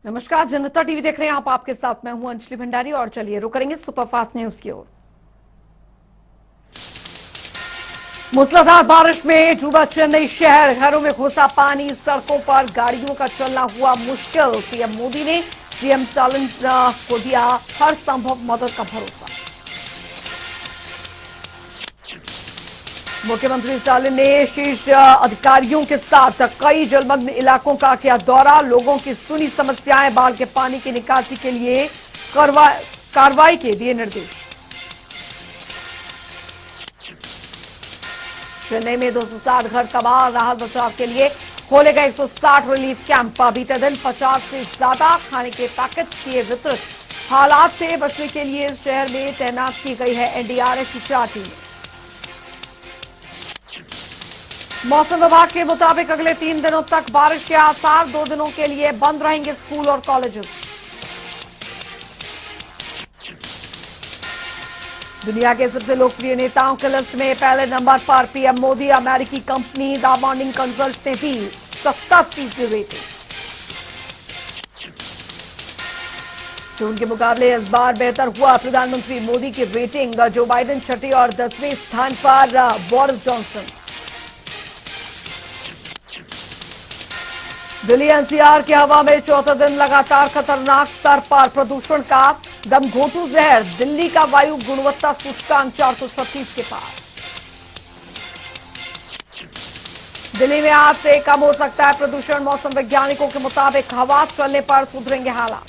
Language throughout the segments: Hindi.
नमस्कार, जनता टीवी देख रहे हैं आप। आपके साथ मैं हूं अंजलि भंडारी और चलिए रुक करेंगे सुपरफास्ट न्यूज की ओर। मूसलाधार बारिश में डूबा चेन्नई शहर, घरों में घुसा पानी, सड़कों पर गाड़ियों का चलना हुआ मुश्किल। पीएम मोदी ने सीएम स्टालिन को दिया हर संभव मदद का भरोसा। मुख्यमंत्री स्टालिन ने शीर्ष अधिकारियों के साथ कई जलमग्न इलाकों का किया दौरा, लोगों की सुनी समस्याएं, बाढ़ के पानी की निकासी के लिए कार्रवाई के दिए निर्देश। चेन्नई में 260 घर तबाह, राहत बचाव के लिए खोले गए 160 रिलीफ कैंप। बीते दिन 50 से ज्यादा खाने के पैकेट्स किए वितरित। हालात से बचने के लिए शहर में तैनात की गई है एनडीआरएफ की 4 टीमें। मौसम विभाग के मुताबिक अगले 3 दिनों तक बारिश के आसार, 2 दिनों के लिए बंद रहेंगे स्कूल और कॉलेजेस। दुनिया के सबसे लोकप्रिय नेताओं की लिस्ट में पहले नंबर पर पीएम मोदी। अमेरिकी कंपनी द मॉर्निंग कंसल्ट ने दी 70% रेटिंग। जून के मुकाबले इस बार बेहतर हुआ प्रधानमंत्री मोदी की रेटिंग। जो बाइडेन छठे और 10वें स्थान पर, बोरिस जॉनसन। दिल्ली एनसीआर की हवा में चौथे दिन लगातार खतरनाक स्तर पर प्रदूषण का दमघोंटू जहर। दिल्ली का वायु गुणवत्ता सूचकांक 436 के पार। दिल्ली में आज से कम हो सकता है प्रदूषण, मौसम वैज्ञानिकों के मुताबिक हवा चलने पर सुधरेंगे हालात।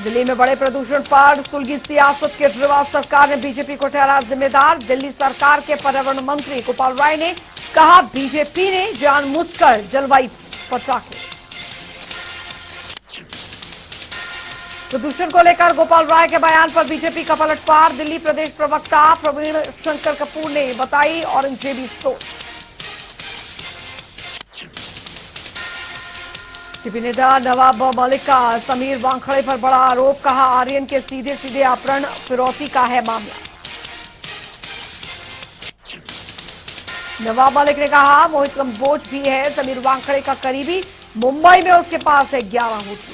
दिल्ली में बड़े प्रदूषण पर सुलगी सियासत, केजरीवाल सरकार ने बीजेपी को ठहराया जिम्मेदार। दिल्ली सरकार के पर्यावरण मंत्री गोपाल राय ने कहा, बीजेपी ने जानबूझकर जलवायु पटाखे। प्रदूषण को लेकर गोपाल राय के बयान पर बीजेपी का पलटवार। दिल्ली प्रदेश प्रवक्ता प्रवीण शंकर कपूर ने बताई औरंगजेबी सोच। टीपी नेता नवाब मलिक का समीर वानखड़े पर बड़ा आरोप, कहा आर्यन के सीधे सीधे अपहरण फिरौती का है मामला। नवाब मलिक ने कहा मोहित कंबोज भी है समीर वानखड़े का करीबी, मुंबई में उसके पास है 11 होटल।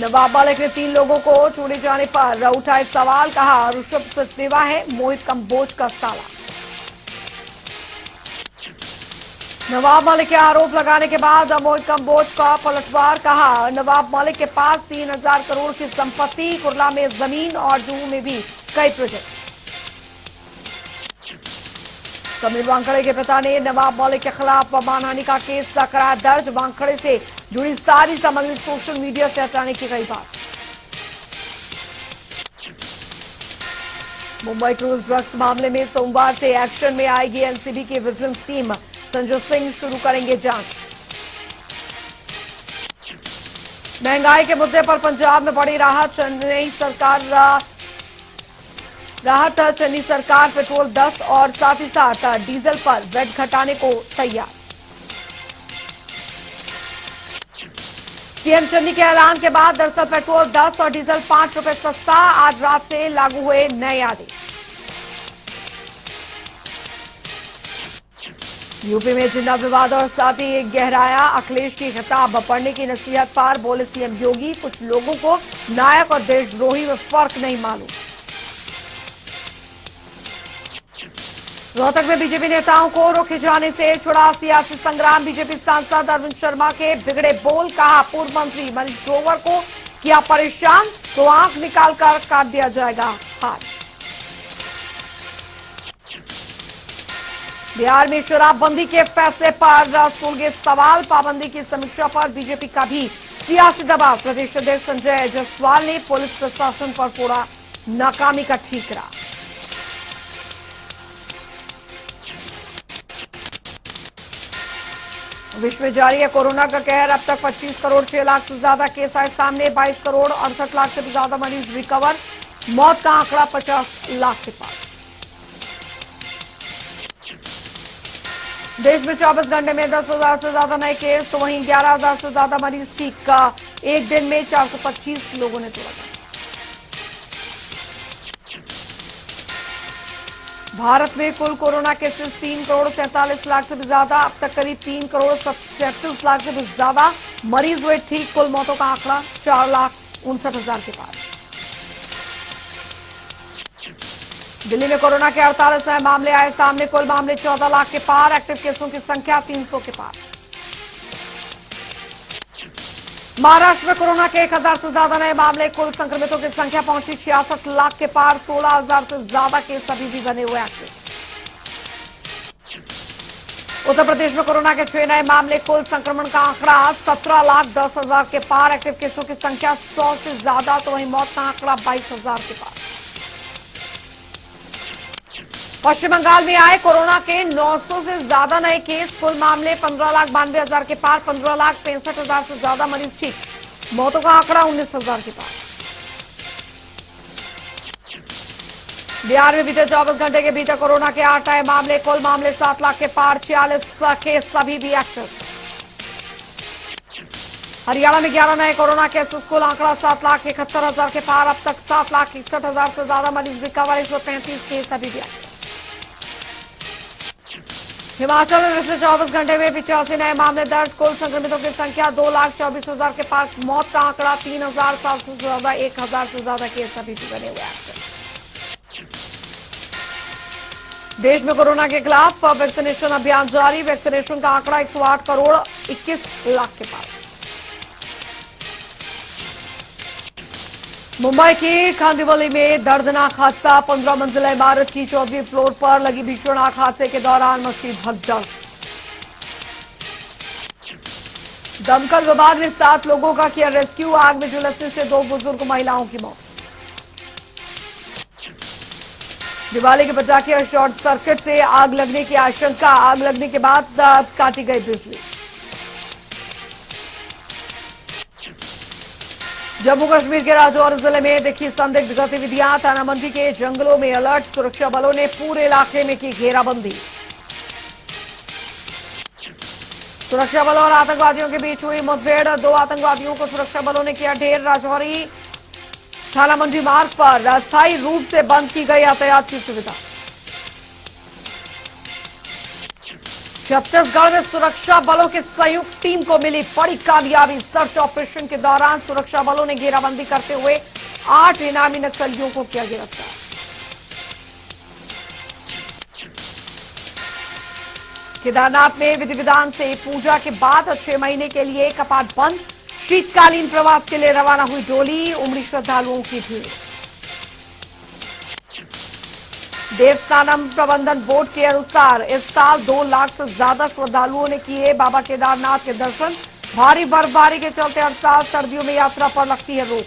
नवाब मलिक ने 3 लोगों को चुने जाने पर उठाए सवाल, कहा ऋषभ सचदेवा है मोहित कंबोज का साला। नवाब मलिक के आरोप लगाने के बाद मोहित कंबोज का पलटवार, कहा नवाब मलिक के पास 3000 करोड़ की संपत्ति, कुर्ला में जमीन और जुहू में भी कई प्रोजेक्ट। समीर वानखड़े के पिता ने नवाब मलिक के खिलाफ मानहानि का केस कराया दर्ज। वानखड़े से जुड़ी सारी सामग्री सोशल मीडिया से हटाने की गई बात। मुंबई क्रूज ड्रग्स मामले में सोमवार से एक्शन में आएगी एनसीबी की विजिलेंस टीम। संजय सिंह शुरू करेंगे जांच। महंगाई के मुद्दे पर पंजाब में बड़ी राहत। चेन्नई सरकार पेट्रोल 10 और साथ ही साथ डीजल पर वैट घटाने को तैयार। सीएम चन्नी के ऐलान के बाद दरअसल पेट्रोल 10 और डीजल 5 रुपए सस्ता। आज रात से लागू हुए नए आदेश। यूपी में जिन्ना विवाद और साथ ही गहराया। अखिलेश की खिताब पढ़ने की नसीहत पर बोले सीएम योगी, कुछ लोगों को नायक और देशद्रोही में फर्क नहीं मालूम। रोहतक में बीजेपी नेताओं को रोके जाने से छुड़ा सियासी संग्राम। बीजेपी सांसद अरविंद शर्मा के बिगड़े बोल, कहा पूर्व मंत्री मनीष ग्रोवर को किया परेशान तो आंख निकालकर काट दिया जाएगा हाथ। बिहार में शराबबंदी के फैसले पर सुलगे सवाल। पाबंदी की समीक्षा पर बीजेपी का भी सियासी दबाव। प्रदेश अध्यक्ष संजय जायसवाल ने पुलिस प्रशासन पर फोड़ा नाकामी का ठीकरा। विश्व में जारी है कोरोना का कहर। अब तक 25 करोड़ 6 लाख से ज्यादा केस आए सामने। 22 करोड़ 68 लाख से भी ज्यादा मरीज रिकवर। मौत का आंकड़ा 50 लाख के पार। देश में 24 घंटे में 10,000 से ज्यादा नए केस, तो वहीं 11,000 से ज्यादा मरीज ठीक का। एक दिन में 425 लोगों ने तोड़ा। भारत में कुल कोरोना केसेस 3,47,00,000 से भी ज्यादा। अब तक करीब 3,37,00,000 से भी ज्यादा मरीज हुए ठीक। कुल मौतों का आंकड़ा 4,59,000 के पार। दिल्ली में कोरोना के 48 नए मामले आए सामने। कुल मामले 14 लाख के पार। एक्टिव केसों की संख्या 300 के पार। महाराष्ट्र में कोरोना के 1,000 से ज्यादा नए मामले। कुल संक्रमितों की संख्या पहुंची 66 लाख के पार। 16,000 से ज्यादा केस अभी भी बने हुए एक्टिव। उत्तर प्रदेश में कोरोना के 6 नए मामले। कुल संक्रमण का आंकड़ा 17,10,000 के पार। एक्टिव केसों की संख्या 100 से ज्यादा। तो वहीं मौत का आंकड़ा 22,000 के पार। पश्चिम बंगाल में आए कोरोना के 900 से ज्यादा नए केस। कुल मामले 15,92,000 के पार। 15,65,000 से ज्यादा मरीज ठीक। मौतों का आंकड़ा 19,000 के पार। बिहार में बीते 24 घंटे के भीतर कोरोना के 8 नए मामले। कुल मामले 7 लाख के पार। 46 केस अभी भी एक्टिव। हरियाणा में 11 नए कोरोना केसेस। कुल आंकड़ा 7,71,000 के पार। अब तक 7,61,000 से ज्यादा मरीज रिकवर। 135 केस अभी भी एक्टिव। हिमाचल में पिछले 24 घंटे में 85 नए मामले दर्ज। कुल संक्रमितों की संख्या 2,24,000 के पार। मौत का आंकड़ा 3,700 से ज्यादा। 1,000 से ज्यादा केस अभी भी बने हुए एक्टिव। देश में कोरोना के खिलाफ वैक्सीनेशन अभियान जारी। वैक्सीनेशन का आंकड़ा 108 करोड़ 21 लाख के पार। मुंबई की कांदिवली में दर्दनाक हादसा। 15 मंजिला इमारत की 14वीं फ्लोर पर लगी भीषण आग। हादसे के दौरान मची भगदड़। दमकल विभाग ने 7 लोगों का किया रेस्क्यू। आग में झुलसने से 2 बुजुर्ग महिलाओं की मौत। दिवाली के पटाखे शॉर्ट सर्किट से आग लगने की आशंका। आग लगने के बाद काटी गई बिजली। जम्मू कश्मीर के राजौरी जिले में देखी संदिग्ध गतिविधियां। थाना मंडी के जंगलों में अलर्ट। सुरक्षा बलों ने पूरे इलाके में की घेराबंदी। सुरक्षा बलों और आतंकवादियों के बीच हुई मुठभेड़। 2 आतंकवादियों को सुरक्षा बलों ने किया ढेर। राजौरी थाना मंडी मार्ग पर अस्थायी रूप से बंद की गई यातायात की सुविधा। छत्तीसगढ़ में सुरक्षा बलों की संयुक्त टीम को मिली बड़ी कामयाबी। सर्च ऑपरेशन के दौरान सुरक्षा बलों ने घेराबंदी करते हुए 8 इनामी नक्सलियों को किया गिरफ्तार। केदारनाथ में विधि विधान से पूजा के बाद 6 महीने के लिए कपाट बंद। शीतकालीन प्रवास के लिए रवाना हुई डोली। उमड़ी श्रद्धालुओं की भीड़। देवस्थानम प्रबंधन बोर्ड के अनुसार इस साल 2 लाख से ज्यादा श्रद्धालुओं ने किए बाबा केदारनाथ के दर्शन। भारी बर्फबारी के चलते हर साल सर्दियों में यात्रा पर लगती है रोक।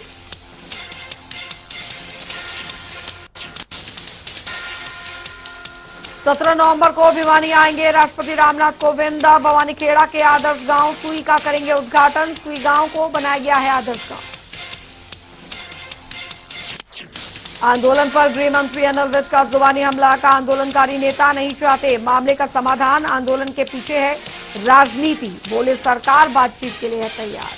सत्रह नवंबर को भिवानी आएंगे राष्ट्रपति रामनाथ कोविंद। भवानीखेड़ा के आदर्श गांव सुई का करेंगे उद्घाटन। सुई गांव को बनाया गया है आदर्श गांव। आंदोलन पर गृह मंत्री अनिल विज का जुबानी हमला। का आंदोलनकारी नेता नहीं चाहते मामले का समाधान। आंदोलन के पीछे है राजनीति। बोले सरकार बातचीत के लिए है तैयार।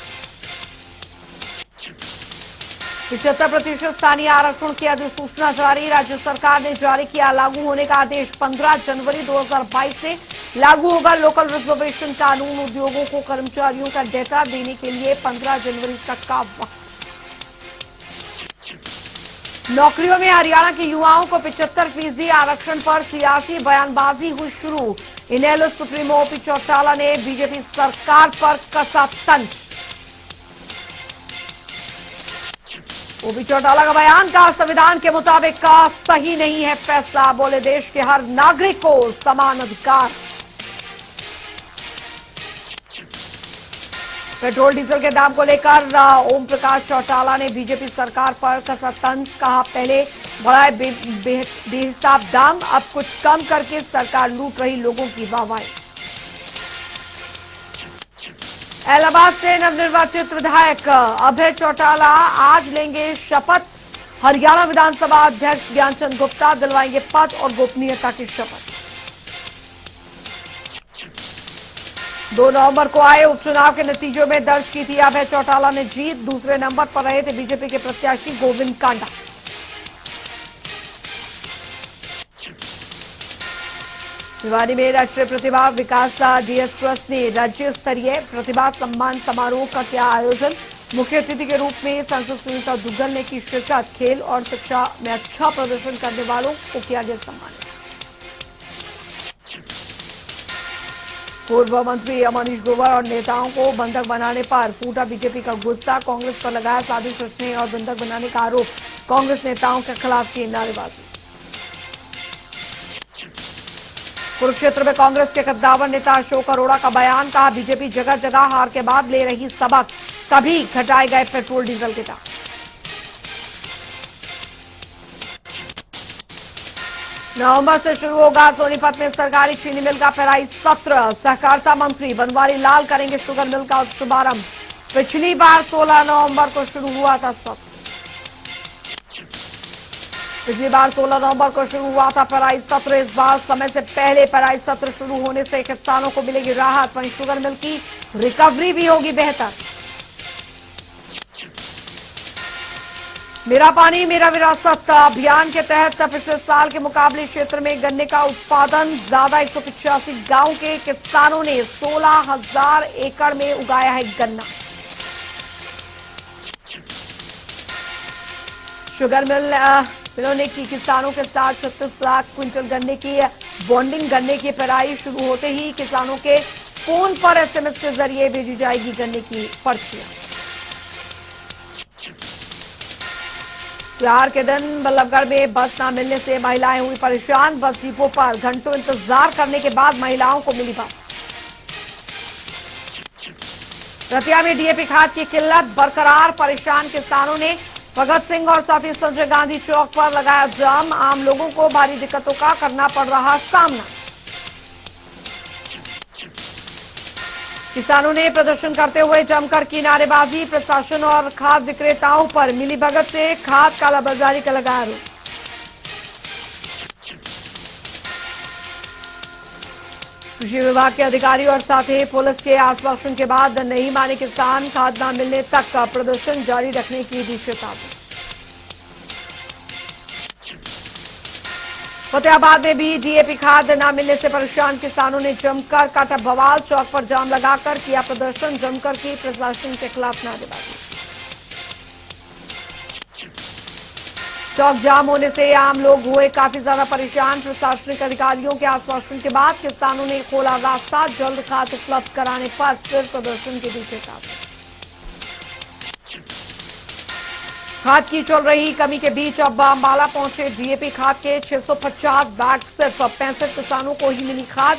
75% स्थानीय आरक्षण की अधिसूचना जारी। राज्य सरकार ने जारी किया लागू होने का आदेश। 15 जनवरी 2022 से लागू होगा लोकल रिजर्वेशन कानून। उद्योगों को कर्मचारियों का डेटा देने के लिए 15 जनवरी तक का वक्त। नौकरियों में हरियाणा के युवाओं को 75% आरक्षण पर सियासी बयानबाजी हुई शुरू। इनेलो सुप्रीमो ओपी चौटाला ने बीजेपी सरकार पर कसा तंज। ओपी चौटाला का बयान। का संविधान के मुताबिक का सही नहीं है फैसला। बोले देश के हर नागरिक को समान अधिकार। पेट्रोल डीजल के दाम को लेकर ओम प्रकाश चौटाला ने बीजेपी सरकार पर कसा तंज। कहा पहले बढ़ाए बेहिसाब दाम, अब कुछ कम करके सरकार लूट रही लोगों की वाहवाही। इलाहाबाद से नवनिर्वाचित विधायक अभय चौटाला आज लेंगे शपथ। हरियाणा विधानसभा अध्यक्ष ज्ञानचंद गुप्ता दिलवाएंगे पद और गोपनीयता की शपथ। 2 नवंबर को आए उपचुनाव के नतीजों में दर्ज की थी अभय चौटाला ने जीत। दूसरे नंबर पर रहे थे बीजेपी के प्रत्याशी गोविंद कांडा। भिवानी में राष्ट्रीय प्रतिभा विकास डीएस ट्रस्ट ने राज्य स्तरीय प्रतिभा सम्मान समारोह का किया आयोजन। मुख्य अतिथि के रूप में सांसद सुनीता दुग्गल ने की शिरकत। खेल और शिक्षा में अच्छा प्रदर्शन करने वालों को किया गया सम्मानित। पूर्व मंत्री मनीष ग्रोवर और नेताओं को बंधक बनाने पर फूटा बीजेपी का गुस्सा। कांग्रेस पर लगाया साजिश रचने और बंधक बनाने का आरोप। कांग्रेस नेताओं के खिलाफ की नारेबाजी। कुरुक्षेत्र में कांग्रेस के कद्दावर नेता अशोक अरोड़ा का बयान। कहा, बीजेपी जगह जगह हार के बाद ले रही सबक, तभी घटाए गए पेट्रोल डीजल के दाम। नवंबर से शुरू होगा सोनीपत में सरकारी चीनी मिल का पेराई सत्र। सहकारिता मंत्री बनवारी लाल करेंगे शुगर मिल का शुभारंभ। पिछली बार 16 नवंबर को शुरू हुआ था सत्र। पिछली बार 16 नवंबर को शुरू हुआ था पेराई सत्र। इस बार समय से पहले पेराई सत्र शुरू होने से किसानों को मिलेगी राहत। वहीं शुगर मिल की रिकवरी भी होगी बेहतर। मेरा पानी मेरा विरासत अभियान के तहत पिछले साल के मुकाबले क्षेत्र में गन्ने का उत्पादन ज्यादा। 185 गांव के किसानों ने 16,000 एकड़ में उगाया है गन्ना। शुगर मिलों ने की किसानों के साथ 36 लाख क्विंटल गन्ने की बॉन्डिंग। गन्ने की पेराई शुरू होते ही किसानों के फोन पर एसएमएस के जरिए भेजी जाएगी गन्ने की पर्चियां। त्योहार के दिन बल्लभगढ़ में बस न मिलने से महिलाएं हुई परेशान। बस डिपो पर घंटों इंतजार करने के बाद महिलाओं को मिली बस। रतिया में डीएपी खाद की किल्लत बरकरार। परेशान किसानों ने भगत सिंह और साथी संजय गांधी चौक पर लगाया जाम। आम लोगों को भारी दिक्कतों का करना पड़ रहा सामना। किसानों ने प्रदर्शन करते हुए जमकर की नारेबाजी। प्रशासन और खाद विक्रेताओं पर मिलीभगत से खाद कालाबाजारी का लगा आरोप। कृषि विभाग के अधिकारी और साथ ही पुलिस के आश्वासन के बाद नहीं माने किसान। खाद न मिलने तक का प्रदर्शन जारी रखने की दी चेतावनी। फतेहाबाद में भी डीएपी खाद न मिलने से परेशान किसानों ने जमकर काटा बवाल। चौक पर जाम लगाकर किया प्रदर्शन। जमकर की प्रशासन के खिलाफ नारेबाजी। चौक जाम होने से आम लोग हुए काफी ज्यादा परेशान। प्रशासनिक अधिकारियों के आश्वासन के बाद किसानों ने खोला रास्ता। जल्द खाद उपलब्ध कराने पर फिर प्रदर्शन के दी चेतावनी। खाद की चल रही कमी के बीच अब अंबाला पहुंचे डीएपी खाद के 650 बैग। सिर्फ 65 किसानों को ही मिली खाद।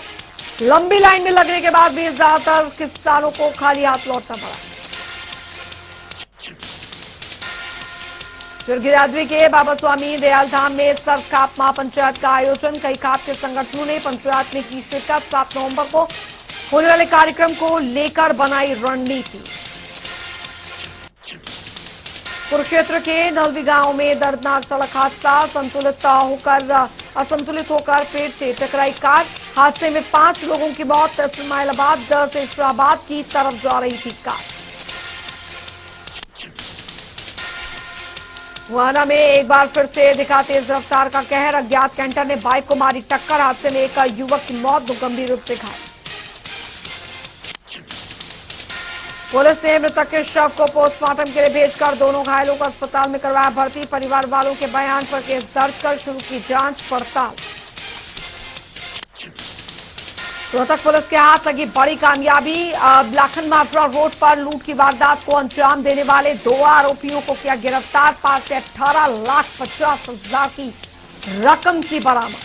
लंबी लाइन में लगने के बाद भी ज्यादातर किसानों को खाली हाथ लौटना पड़ा। गिरियाद्री के बाबा स्वामी दयाल धाम में सर्व खाप महापंचायत का आयोजन। कई खाप के संगठनों ने पंचायत में की शिरकत। 7 नवंबर को होने वाले कार्यक्रम को लेकर बनाई रणनीति। कुरुक्षेत्र के नलवी गांव में दर्दनाक सड़क हादसा। असंतुलित होकर पेड़ से टकराई कार। हादसे में 5 लोगों की मौत। तहसील माइलाबाद से शाहबाद की तरफ जा रही थी कार। मुहाना में एक बार फिर से दिखा तेज रफ्तार का कहर। अज्ञात कैंटर ने बाइक को मारी टक्कर। हादसे में एक युवक की मौत, 2 गंभीर रूप से घायल। पुलिस ने मृतक के शव को पोस्टमार्टम के लिए भेजकर दोनों घायलों को अस्पताल में करवाया भर्ती। परिवार वालों के बयान पर केस दर्ज कर शुरू की जांच पड़ताल। रोहतक पुलिस के हाथ लगी बड़ी कामयाबी। लाखन माजरा रोड पर लूट की वारदात को अंजाम देने वाले 2 आरोपियों को किया गिरफ्तार। पास से 18,50,000 की रकम की बरामद।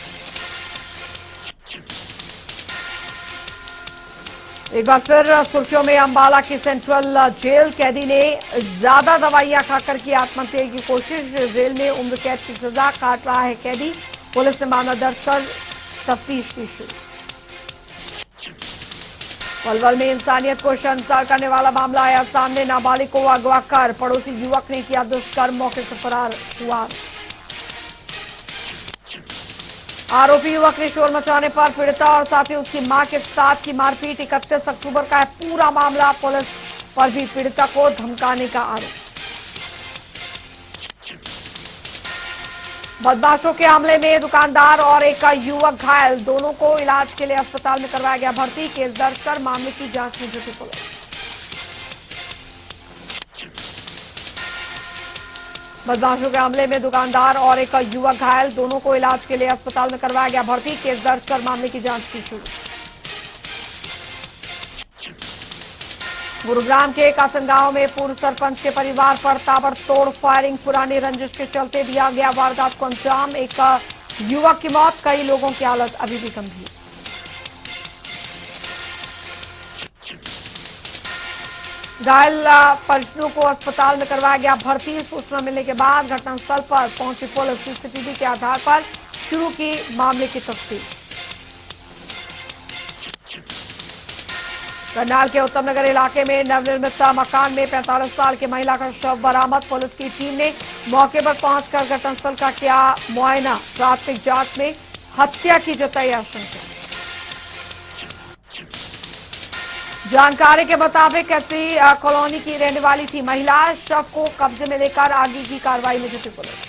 एक बार फिर सुर्खियों में अंबाला की सेंट्रल जेल। कैदी ने ज्यादा दवाइयां खाकर की आत्महत्या की कोशिश। जेल में उम्र कैद की सजा काट रहा है कैदी। पुलिस ने मामला दर्ज कर तफ्तीश की शुरू। पलवल में इंसानियत को शर्मसार करने वाला मामला आया सामने। नाबालिग को अगवा कर पड़ोसी युवक ने किया दुष्कर्म। मौके से फरार हुआ आरोपी युवक ने शोर मचाने पर पीड़िता और साथ ही उसकी मां के साथ की मारपीट। 31 अक्टूबर का है पूरा मामला। पुलिस पर भी पीड़िता को धमकाने का आरोप। बदमाशों के हमले में दुकानदार और एक युवक घायल, दोनों को इलाज के लिए अस्पताल में करवाया गया भर्ती। केस दर्ज कर मामले की जांच में जुटी पुलिस। बदमाशों के हमले में दुकानदार और एक युवक घायल, दोनों को इलाज के लिए अस्पताल में करवाया गया भर्ती। केस दर्ज कर मामले की जांच की शुरू। गुरुग्राम के कासनगांव में पूर्व सरपंच के परिवार पर ताबड़तोड़ फायरिंग, पुरानी रंजिश के चलते दिया गया वारदात को अंजाम। एक युवक की मौत, कई लोगों की हालत अभी भी गंभीर। घायल परिजनों को अस्पताल में करवाया गया भर्ती। सूचना मिलने के बाद घटनास्थल पर पहुंची पुलिस सीसीटीवी के आधार पर शुरू की मामले की तफ्तीश। करनाल के उत्तम नगर इलाके में नवनिर्मित मकान में 45 साल की महिला का शव बरामद। पुलिस की टीम ने मौके पर पहुंचकर घटनास्थल का किया मुआयना। प्राथमिक जांच में हत्या की जताई आशंका। जानकारी के मुताबिक कैथरी कॉलोनी की रहने वाली थी महिला। शव को कब्जे में लेकर आगे की कार्रवाई में जुटी पुलिस।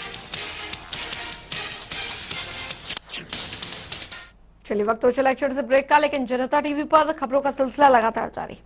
चलिए, वक्त तो चला एक छोटे से ब्रेक का, लेकिन जनता टीवी पर खबरों का सिलसिला लगातार जारी।